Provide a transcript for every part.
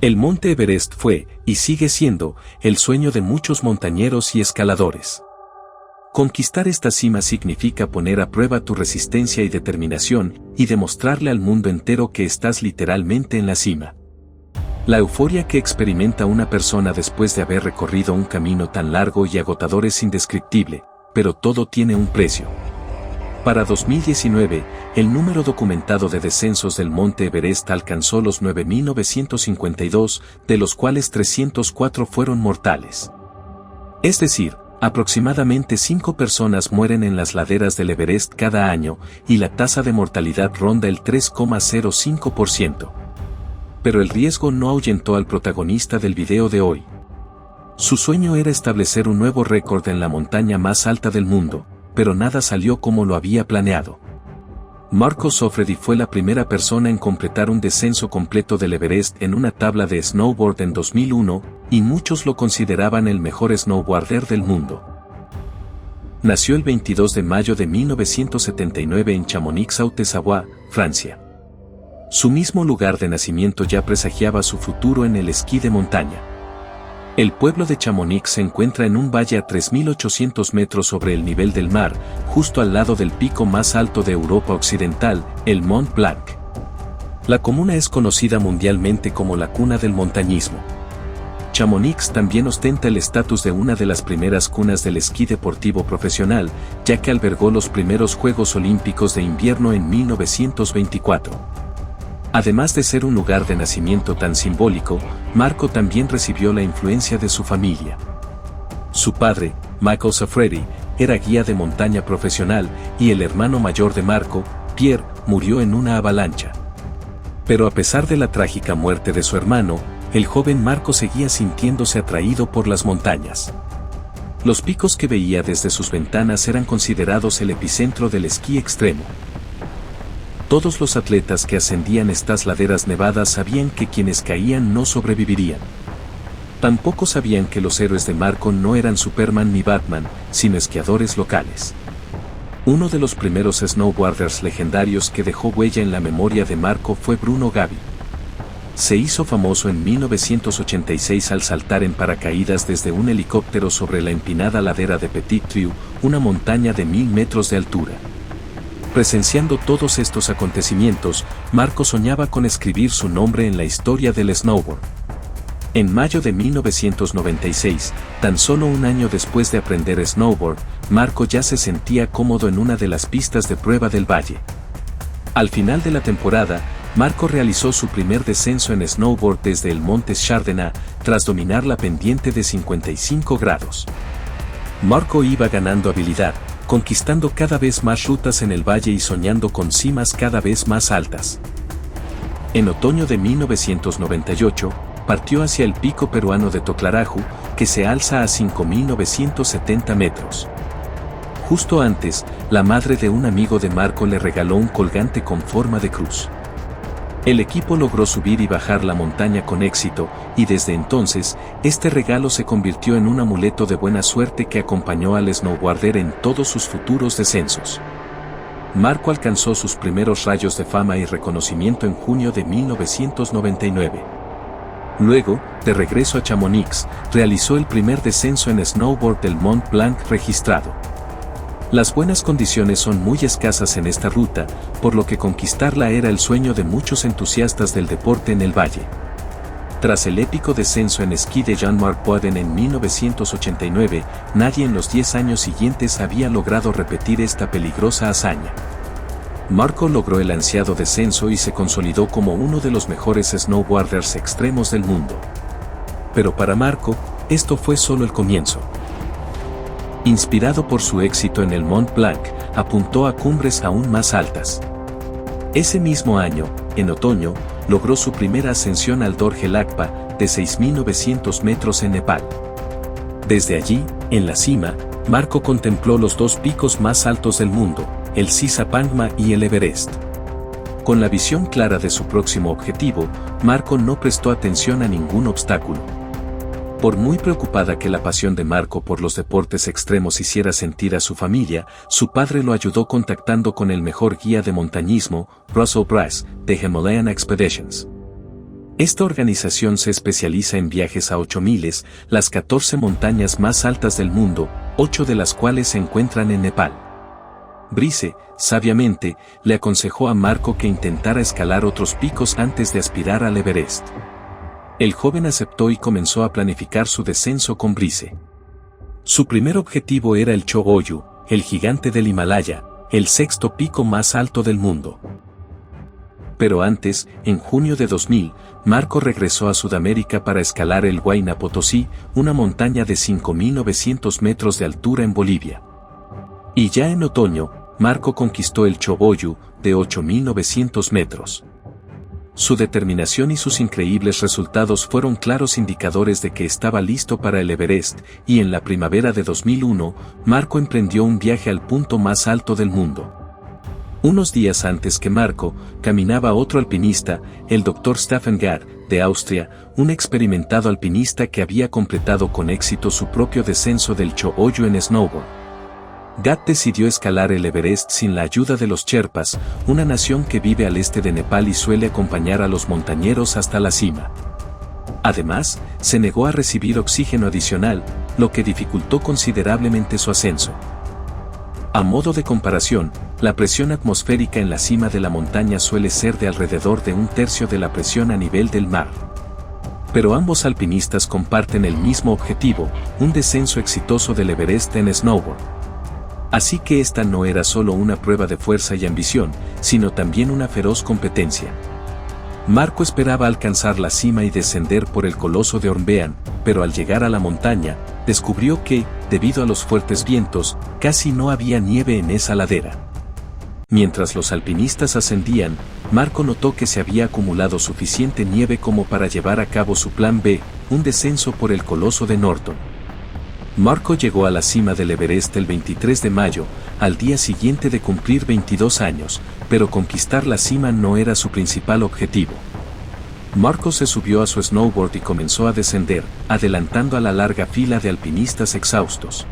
El Monte Everest fue, y sigue siendo, el sueño de muchos montañeros y escaladores. Conquistar esta cima significa poner a prueba tu resistencia y determinación, y demostrarle al mundo entero que estás literalmente en la cima. La euforia que experimenta una persona después de haber recorrido un camino tan largo y agotador es indescriptible, pero todo tiene un precio. Para 2019, el número documentado de descensos del Monte Everest alcanzó los 9.952, de los cuales 304 fueron mortales. Es decir, aproximadamente 5 personas mueren en las laderas del Everest cada año, y la tasa de mortalidad ronda el 3,05%. Pero el riesgo no ahuyentó al protagonista del video de hoy. Su sueño era establecer un nuevo récord en la montaña más alta del mundo, pero nada salió como lo había planeado. Marco Soffredi fue la primera persona en completar un descenso completo del Everest en una tabla de snowboard en 2001, y muchos lo consideraban el mejor snowboarder del mundo. Nació el 22 de mayo de 1979 en Chamonix-Haute-Savoie, Francia. Su mismo lugar de nacimiento ya presagiaba su futuro en el esquí de montaña. El pueblo de Chamonix se encuentra en un valle a 3.800 metros sobre el nivel del mar, justo al lado del pico más alto de Europa Occidental, el Mont Blanc. La comuna es conocida mundialmente como la cuna del montañismo. Chamonix también ostenta el estatus de una de las primeras cunas del esquí deportivo profesional, ya que albergó los primeros Juegos Olímpicos de Invierno en 1924. Además de ser un lugar de nacimiento tan simbólico, Marco también recibió la influencia de su familia. Su padre, Michael Soffredi, era guía de montaña profesional, y el hermano mayor de Marco, Pierre, murió en una avalancha. Pero a pesar de la trágica muerte de su hermano, el joven Marco seguía sintiéndose atraído por las montañas. Los picos que veía desde sus ventanas eran considerados el epicentro del esquí extremo. Todos los atletas que ascendían estas laderas nevadas sabían que quienes caían no sobrevivirían. Tampoco sabían que los héroes de Marco no eran Superman ni Batman, sino esquiadores locales. Uno de los primeros snowboarders legendarios que dejó huella en la memoria de Marco fue Bruno Gabi. Se hizo famoso en 1986 al saltar en paracaídas desde un helicóptero sobre la empinada ladera de Petit Trieu, una montaña de 1000 metros de altura. Presenciando todos estos acontecimientos, Marco soñaba con escribir su nombre en la historia del snowboard. En mayo de 1996, tan solo un año después de aprender snowboard, Marco ya se sentía cómodo en una de las pistas de prueba del valle. Al final de la temporada, Marco realizó su primer descenso en snowboard desde el Monte Chardonnay, tras dominar la pendiente de 55 grados. Marco iba ganando habilidad, conquistando cada vez más rutas en el valle y soñando con cimas cada vez más altas. En otoño de 1998, partió hacia el pico peruano de Toclarajú, que se alza a 5.970 metros. Justo antes, la madre de un amigo de Marco le regaló un colgante con forma de cruz. El equipo logró subir y bajar la montaña con éxito, y desde entonces, este regalo se convirtió en un amuleto de buena suerte que acompañó al snowboarder en todos sus futuros descensos. Marco alcanzó sus primeros rayos de fama y reconocimiento en junio de 1999. Luego, de regreso a Chamonix, realizó el primer descenso en snowboard del Mont Blanc registrado. Las buenas condiciones son muy escasas en esta ruta, por lo que conquistarla era el sueño de muchos entusiastas del deporte en el valle. Tras el épico descenso en esquí de Jean-Marc Boden en 1989, nadie en los 10 años siguientes había logrado repetir esta peligrosa hazaña. Marco logró el ansiado descenso y se consolidó como uno de los mejores snowboarders extremos del mundo. Pero para Marco, esto fue solo el comienzo. Inspirado por su éxito en el Mont Blanc, apuntó a cumbres aún más altas. Ese mismo año, en otoño, logró su primera ascensión al Dorje Lakpa, de 6.900 metros en Nepal. Desde allí, en la cima, Marco contempló los dos picos más altos del mundo, el Sisapangma y el Everest. Con la visión clara de su próximo objetivo, Marco no prestó atención a ningún obstáculo. Por muy preocupada que la pasión de Marco por los deportes extremos hiciera sentir a su familia, su padre lo ayudó contactando con el mejor guía de montañismo, Russell Brass, de Himalayan Expeditions. Esta organización se especializa en viajes a 8000, las 14 montañas más altas del mundo, 8 de las cuales se encuentran en Nepal. Brice, sabiamente, le aconsejó a Marco que intentara escalar otros picos antes de aspirar al Everest. El joven aceptó y comenzó a planificar su descenso con Brice. Su primer objetivo era el Cho-Oyu, el gigante del Himalaya, el sexto pico más alto del mundo. Pero antes, en junio de 2000, Marco regresó a Sudamérica para escalar el Huayna Potosí, una montaña de 5.900 metros de altura en Bolivia. Y ya en otoño, Marco conquistó el Cho-Oyu, de 8.900 metros. Su determinación y sus increíbles resultados fueron claros indicadores de que estaba listo para el Everest, y en la primavera de 2001, Marco emprendió un viaje al punto más alto del mundo. Unos días antes que Marco, caminaba otro alpinista, el Dr. Stefan Gad, de Austria, un experimentado alpinista que había completado con éxito su propio descenso del Cho-Oyu en snowboard. Gad decidió escalar el Everest sin la ayuda de los Sherpas, una nación que vive al este de Nepal y suele acompañar a los montañeros hasta la cima. Además, se negó a recibir oxígeno adicional, lo que dificultó considerablemente su ascenso. A modo de comparación, la presión atmosférica en la cima de la montaña suele ser de alrededor de un tercio de la presión a nivel del mar. Pero ambos alpinistas comparten el mismo objetivo, un descenso exitoso del Everest en snowboard. Así que esta no era solo una prueba de fuerza y ambición, sino también una feroz competencia. Marco esperaba alcanzar la cima y descender por el coloso de Ornbean, pero al llegar a la montaña, descubrió que, debido a los fuertes vientos, casi no había nieve en esa ladera. Mientras los alpinistas ascendían, Marco notó que se había acumulado suficiente nieve como para llevar a cabo su plan B, un descenso por el coloso de Norton. Marco llegó a la cima del Everest el 23 de mayo, al día siguiente de cumplir 22 años, pero conquistar la cima no era su principal objetivo. Marco se subió a su snowboard y comenzó a descender, adelantando a la larga fila de alpinistas exhaustos.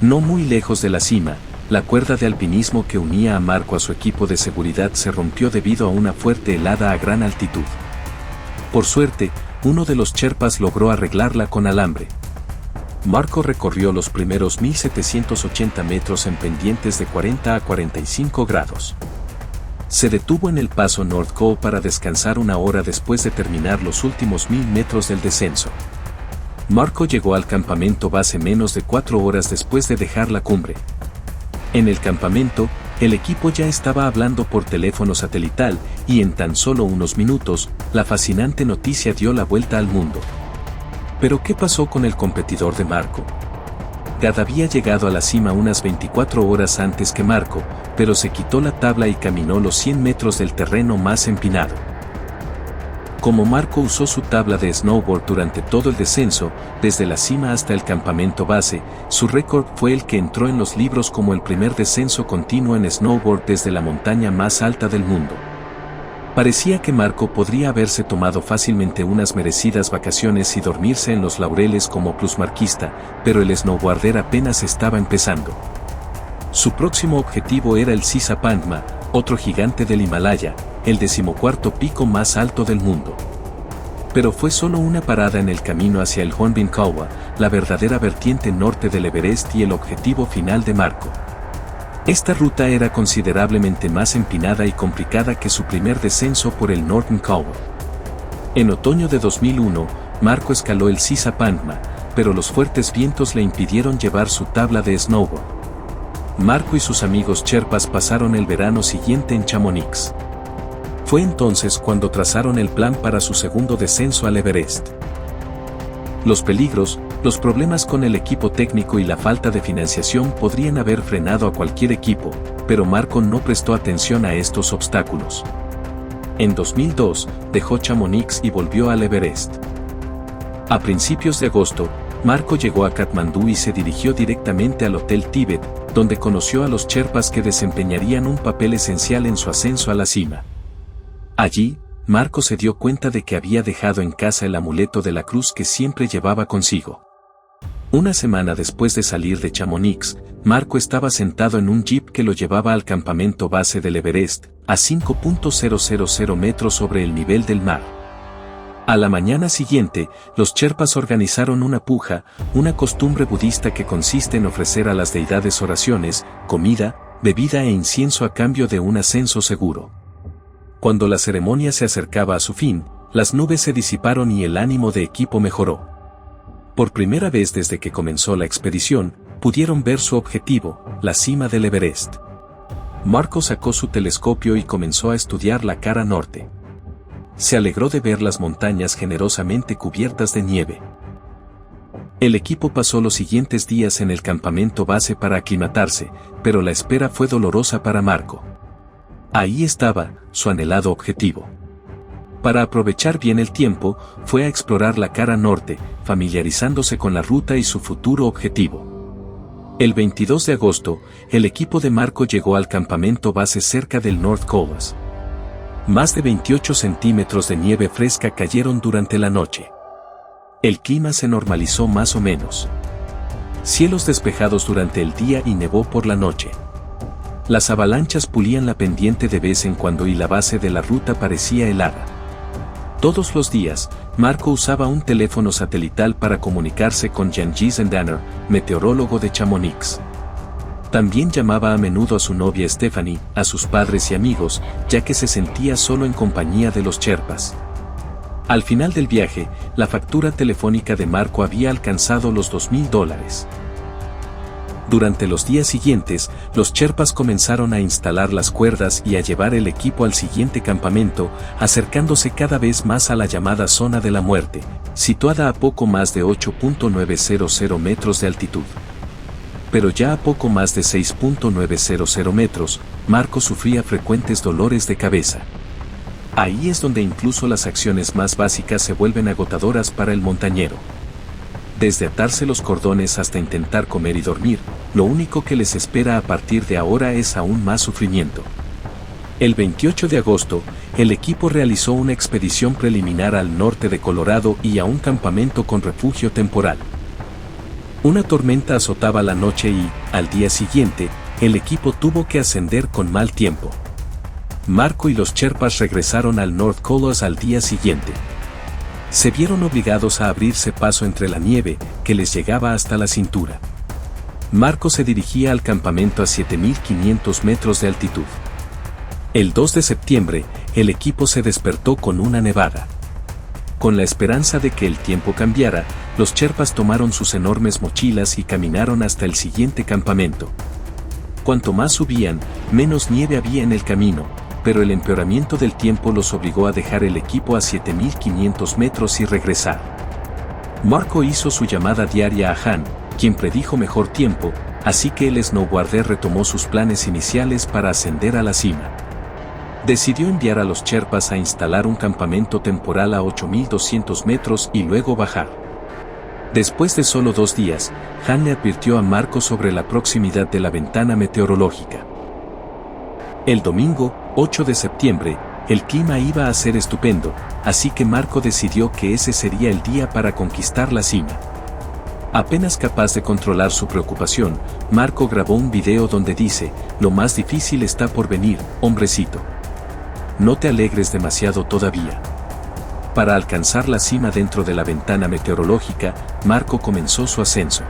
No muy lejos de la cima, la cuerda de alpinismo que unía a Marco a su equipo de seguridad se rompió debido a una fuerte helada a gran altitud. Por suerte, uno de los Sherpas logró arreglarla con alambre. Marco recorrió los primeros 1780 metros en pendientes de 40 a 45 grados. Se detuvo en el paso North Col para descansar una hora después de terminar los últimos 1000 metros del descenso. Marco llegó al campamento base menos de 4 horas después de dejar la cumbre. En el campamento, el equipo ya estaba hablando por teléfono satelital y en tan solo unos minutos, la fascinante noticia dio la vuelta al mundo. ¿Pero qué pasó con el competidor de Marco? Gad había llegado a la cima unas 24 horas antes que Marco, pero se quitó la tabla y caminó los 100 metros del terreno más empinado. Como Marco usó su tabla de snowboard durante todo el descenso, desde la cima hasta el campamento base, su récord fue el que entró en los libros como el primer descenso continuo en snowboard desde la montaña más alta del mundo. Parecía que Marco podría haberse tomado fácilmente unas merecidas vacaciones y dormirse en los laureles como plusmarquista, pero el snowboarder apenas estaba empezando. Su próximo objetivo era el Sisa Pangma, otro gigante del Himalaya, el 14º pico más alto del mundo. Pero fue solo una parada en el camino hacia el Honbin Kawa, la verdadera vertiente norte del Everest y el objetivo final de Marco. Esta ruta era considerablemente más empinada y complicada que su primer descenso por el Northern Kawa. En otoño de 2001, Marco escaló el Sisa Pangma, pero los fuertes vientos le impidieron llevar su tabla de snowboard. Marco y sus amigos Sherpas pasaron el verano siguiente en Chamonix. Fue entonces cuando trazaron el plan para su segundo descenso al Everest. Los peligros, los problemas con el equipo técnico y la falta de financiación podrían haber frenado a cualquier equipo, pero Marco no prestó atención a estos obstáculos. En 2002, dejó Chamonix y volvió al Everest. A principios de agosto, Marco llegó a Katmandú y se dirigió directamente al Hotel Tíbet, donde conoció a los Sherpas que desempeñarían un papel esencial en su ascenso a la cima. Allí, Marco se dio cuenta de que había dejado en casa el amuleto de la cruz que siempre llevaba consigo. Una semana después de salir de Chamonix, Marco estaba sentado en un jeep que lo llevaba al campamento base del Everest, a 5.000 metros sobre el nivel del mar. A la mañana siguiente, los Sherpas organizaron una puja, una costumbre budista que consiste en ofrecer a las deidades oraciones, comida, bebida e incienso a cambio de un ascenso seguro. Cuando la ceremonia se acercaba a su fin, las nubes se disiparon y el ánimo de equipo mejoró. Por primera vez desde que comenzó la expedición, pudieron ver su objetivo, la cima del Everest. Marco sacó su telescopio y comenzó a estudiar la cara norte. Se alegró de ver las montañas generosamente cubiertas de nieve. El equipo pasó los siguientes días en el campamento base para aclimatarse, pero la espera fue dolorosa para Marco. Ahí estaba, su anhelado objetivo. Para aprovechar bien el tiempo, fue a explorar la cara norte, familiarizándose con la ruta y su futuro objetivo. El 22 de agosto, el equipo de Marco llegó al campamento base cerca del North Col. Más de 28 centímetros de nieve fresca cayeron durante la noche. El clima se normalizó más o menos. Cielos despejados durante el día y nevó por la noche. Las avalanchas pulían la pendiente de vez en cuando y la base de la ruta parecía helada. Todos los días, Marco usaba un teléfono satelital para comunicarse con Jan-Gys Danner, meteorólogo de Chamonix. También llamaba a menudo a su novia Stephanie, a sus padres y amigos, ya que se sentía solo en compañía de los Sherpas. Al final del viaje, la factura telefónica de Marco había alcanzado los $2,000. Durante los días siguientes, los Sherpas comenzaron a instalar las cuerdas y a llevar el equipo al siguiente campamento, acercándose cada vez más a la llamada zona de la muerte, situada a poco más de 8.900 metros de altitud. Pero ya a poco más de 6.900 metros, Marco sufría frecuentes dolores de cabeza. Ahí es donde incluso las acciones más básicas se vuelven agotadoras para el montañero. Desde atarse los cordones hasta intentar comer y dormir, lo único que les espera a partir de ahora es aún más sufrimiento. El 28 de agosto, el equipo realizó una expedición preliminar al norte de Colorado y a un campamento con refugio temporal. Una tormenta azotaba la noche y, al día siguiente, el equipo tuvo que ascender con mal tiempo. Marco y los Sherpas regresaron al North Col al día siguiente. Se vieron obligados a abrirse paso entre la nieve, que les llegaba hasta la cintura. Marco se dirigía al campamento a 7.500 metros de altitud. El 2 de septiembre, el equipo se despertó con una nevada. Con la esperanza de que el tiempo cambiara, los Sherpas tomaron sus enormes mochilas y caminaron hasta el siguiente campamento. Cuanto más subían, menos nieve había en el camino, pero el empeoramiento del tiempo los obligó a dejar el equipo a 7.500 metros y regresar. Marco hizo su llamada diaria a Han, quien predijo mejor tiempo, así que el snowboarder retomó sus planes iniciales para ascender a la cima. Decidió enviar a los Sherpas a instalar un campamento temporal a 8.200 metros y luego bajar. Después de solo 2 días, Han le advirtió a Marco sobre la proximidad de la ventana meteorológica. El domingo, 8 de septiembre, el clima iba a ser estupendo, así que Marco decidió que ese sería el día para conquistar la cima. Apenas capaz de controlar su preocupación, Marco grabó un video donde dice: "Lo más difícil está por venir, hombrecito. No te alegres demasiado todavía". Para alcanzar la cima dentro de la ventana meteorológica, Marco comenzó su ascenso.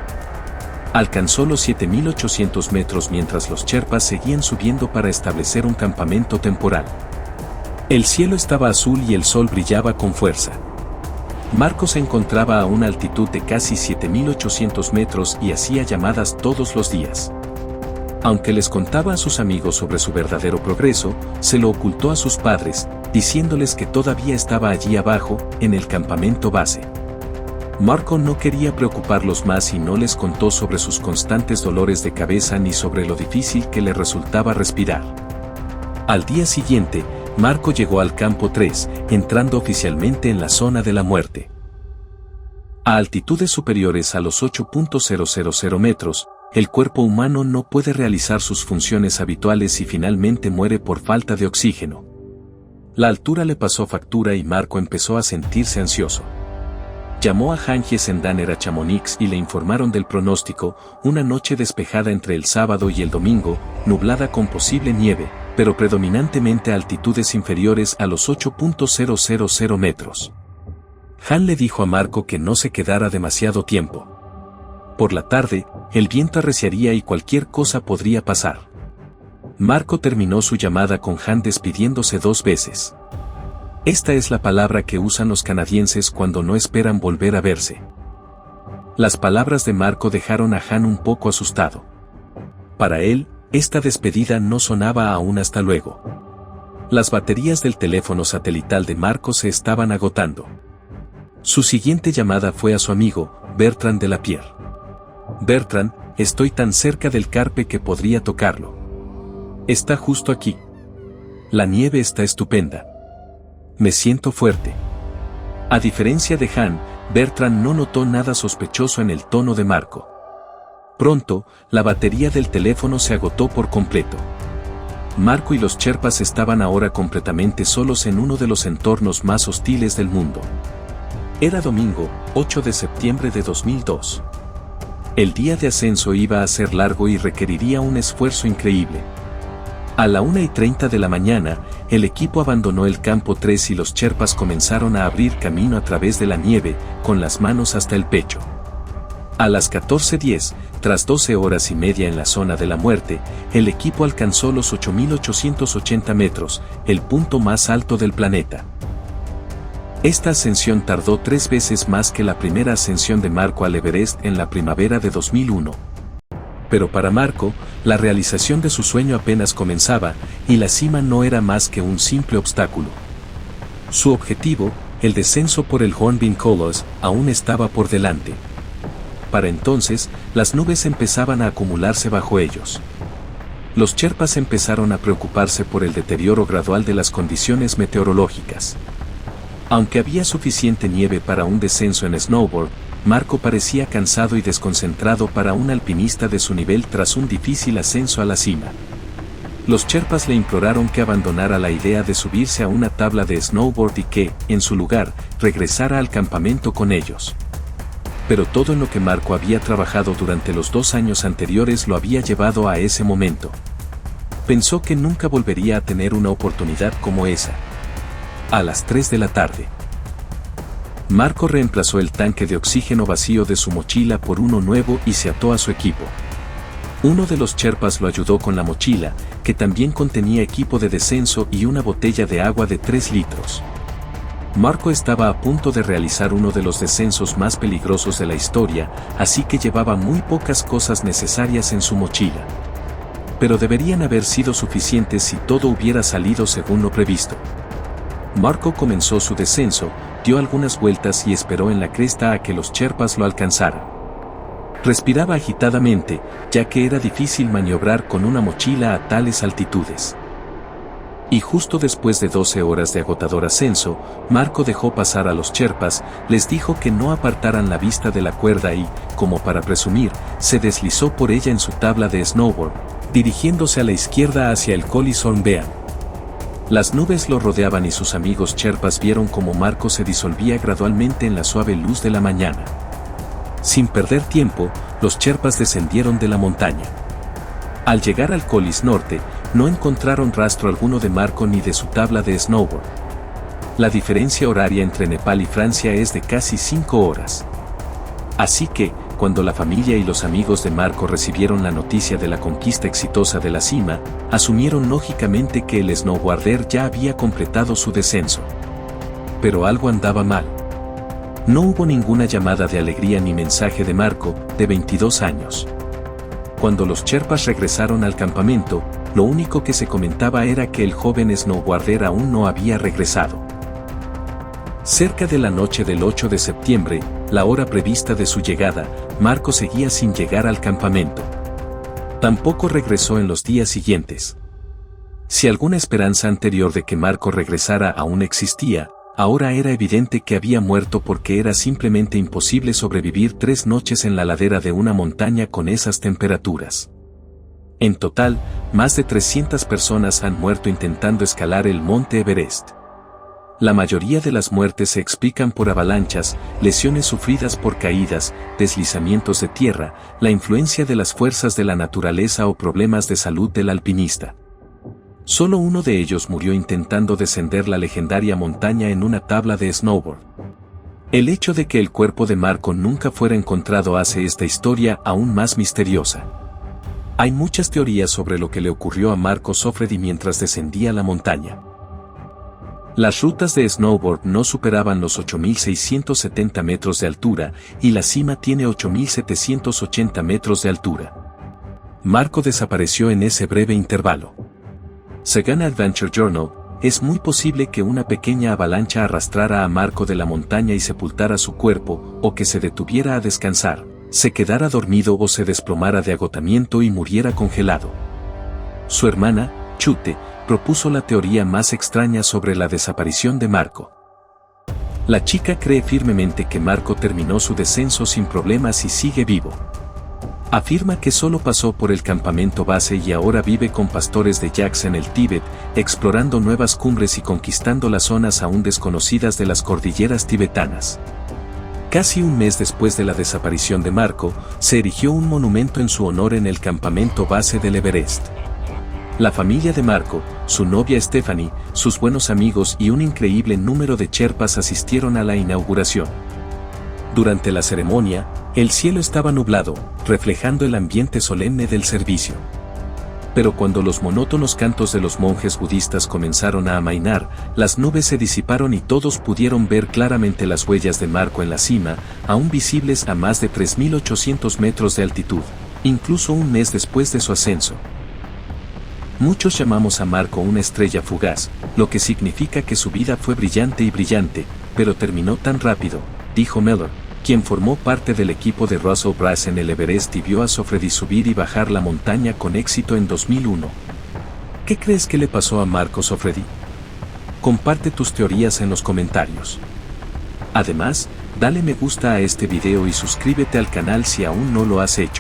Alcanzó los 7.800 metros mientras los Sherpas seguían subiendo para establecer un campamento temporal. El cielo estaba azul y el sol brillaba con fuerza. Marco se encontraba a una altitud de casi 7.800 metros y hacía llamadas todos los días. Aunque les contaba a sus amigos sobre su verdadero progreso, se lo ocultó a sus padres, diciéndoles que todavía estaba allí abajo, en el campamento base. Marco no quería preocuparlos más y no les contó sobre sus constantes dolores de cabeza ni sobre lo difícil que le resultaba respirar. Al día siguiente, Marco llegó al campo 3, entrando oficialmente en la zona de la muerte. A altitudes superiores a los 8.000 metros, el cuerpo humano no puede realizar sus funciones habituales y finalmente muere por falta de oxígeno. La altura le pasó factura y Marco empezó a sentirse ansioso. Llamó a Jan-Gys Danner a Chamonix y le informaron del pronóstico: una noche despejada entre el sábado y el domingo, nublada con posible nieve, pero predominantemente a altitudes inferiores a los 8.000 metros. Han le dijo a Marco que no se quedara demasiado tiempo. Por la tarde, el viento arreciaría y cualquier cosa podría pasar. Marco terminó su llamada con Han despidiéndose 2 veces. Esta es la palabra que usan los canadienses cuando no esperan volver a verse. Las palabras de Marco dejaron a Han un poco asustado. Para él, esta despedida no sonaba a un hasta luego. Las baterías del teléfono satelital de Marco se estaban agotando. Su siguiente llamada fue a su amigo, Bertrand de la Pierre. Bertrand, estoy tan cerca del Carpe que podría tocarlo. Está justo aquí. La nieve está estupenda. Me siento fuerte. A diferencia de Han, Bertrand no notó nada sospechoso en el tono de Marco. Pronto, la batería del teléfono se agotó por completo. Marco y los Sherpas estaban ahora completamente solos en uno de los entornos más hostiles del mundo. Era domingo, 8 de septiembre de 2002. El día de ascenso iba a ser largo y requeriría un esfuerzo increíble. A la 1:30 de la mañana, el equipo abandonó el campo 3 y los Sherpas comenzaron a abrir camino a través de la nieve, con las manos hasta el pecho. A las 14:10, tras 12 horas y media en la zona de la muerte, el equipo alcanzó los 8.880 metros, el punto más alto del planeta. Esta ascensión tardó 3 veces más que la primera ascensión de Marco al Everest en la primavera de 2001. Pero para Marco, la realización de su sueño apenas comenzaba, y la cima no era más que un simple obstáculo. Su objetivo, el descenso por el Hornbeam Colors, aún estaba por delante. Para entonces, las nubes empezaban a acumularse bajo ellos. Los Sherpas empezaron a preocuparse por el deterioro gradual de las condiciones meteorológicas. Aunque había suficiente nieve para un descenso en snowboard, Marco parecía cansado y desconcentrado para un alpinista de su nivel tras un difícil ascenso a la cima. Los Sherpas le imploraron que abandonara la idea de subirse a una tabla de snowboard y que, en su lugar, regresara al campamento con ellos. Pero todo en lo que Marco había trabajado durante los 2 años anteriores lo había llevado a ese momento. Pensó que nunca volvería a tener una oportunidad como esa. A las 3 de la tarde. Marco reemplazó el tanque de oxígeno vacío de su mochila por uno nuevo y se ató a su equipo. Uno de los Sherpas lo ayudó con la mochila, que también contenía equipo de descenso y una botella de agua de 3 litros. Marco estaba a punto de realizar uno de los descensos más peligrosos de la historia, así que llevaba muy pocas cosas necesarias en su mochila. Pero deberían haber sido suficientes si todo hubiera salido según lo previsto. Marco comenzó su descenso, dio algunas vueltas y esperó en la cresta a que los Sherpas lo alcanzaran. Respiraba agitadamente, ya que era difícil maniobrar con una mochila a tales altitudes. Y justo después de 12 horas de agotador ascenso, Marco dejó pasar a los Sherpas, les dijo que no apartaran la vista de la cuerda y, como para presumir, se deslizó por ella en su tabla de snowboard, dirigiéndose a la izquierda hacia el Collis Hornbeam. Las nubes lo rodeaban y sus amigos Sherpas vieron cómo Marco se disolvía gradualmente en la suave luz de la mañana. Sin perder tiempo, los Sherpas descendieron de la montaña. Al llegar al Collis Norte, no encontraron rastro alguno de Marco ni de su tabla de snowboard. La diferencia horaria entre Nepal y Francia es de casi 5 horas. Así que, cuando la familia y los amigos de Marco recibieron la noticia de la conquista exitosa de la cima, asumieron lógicamente que el snowboarder ya había completado su descenso. Pero algo andaba mal. No hubo ninguna llamada de alegría ni mensaje de Marco, de 22 años. Cuando los Sherpas regresaron al campamento, lo único que se comentaba era que el joven snowboarder aún no había regresado. Cerca de la noche del 8 de septiembre, la hora prevista de su llegada, Marco seguía sin llegar al campamento. Tampoco regresó en los días siguientes. Si alguna esperanza anterior de que Marco regresara aún existía, ahora era evidente que había muerto porque era simplemente imposible sobrevivir 3 noches en la ladera de una montaña con esas temperaturas. En total, más de 300 personas han muerto intentando escalar el monte Everest. La mayoría de las muertes se explican por avalanchas, lesiones sufridas por caídas, deslizamientos de tierra, la influencia de las fuerzas de la naturaleza o problemas de salud del alpinista. Solo uno de ellos murió intentando descender la legendaria montaña en una tabla de snowboard. El hecho de que el cuerpo de Marco nunca fuera encontrado hace esta historia aún más misteriosa. Hay muchas teorías sobre lo que le ocurrió a Marco Sofredi mientras descendía la montaña. Las rutas de snowboard no superaban los 8.670 metros de altura y la cima tiene 8.780 metros de altura. Marco desapareció en ese breve intervalo. Según Adventure Journal, es muy posible que una pequeña avalancha arrastrara a Marco de la montaña y sepultara su cuerpo, o que se detuviera a descansar, se quedara dormido o se desplomara de agotamiento y muriera congelado. Su hermana, Chute, propuso la teoría más extraña sobre la desaparición de Marco. La chica cree firmemente que Marco terminó su descenso sin problemas y sigue vivo. Afirma que solo pasó por el campamento base y ahora vive con pastores de yaks en el Tíbet, explorando nuevas cumbres y conquistando las zonas aún desconocidas de las cordilleras tibetanas. Casi un mes después de la desaparición de Marco, se erigió un monumento en su honor en el campamento base del Everest. La familia de Marco, su novia Stephanie, sus buenos amigos y un increíble número de sherpas asistieron a la inauguración. Durante la ceremonia, el cielo estaba nublado, reflejando el ambiente solemne del servicio. Pero cuando los monótonos cantos de los monjes budistas comenzaron a amainar, las nubes se disiparon y todos pudieron ver claramente las huellas de Marco en la cima, aún visibles a más de 3.800 metros de altitud, incluso un mes después de su ascenso. Muchos llamamos a Marco una estrella fugaz, lo que significa que su vida fue brillante, pero terminó tan rápido, dijo Miller, quien formó parte del equipo de Russell Brass en el Everest y vio a Sofredi subir y bajar la montaña con éxito en 2001. ¿Qué crees que le pasó a Marco Sofredi? Comparte tus teorías en los comentarios. Además, dale me gusta a este video y suscríbete al canal si aún no lo has hecho.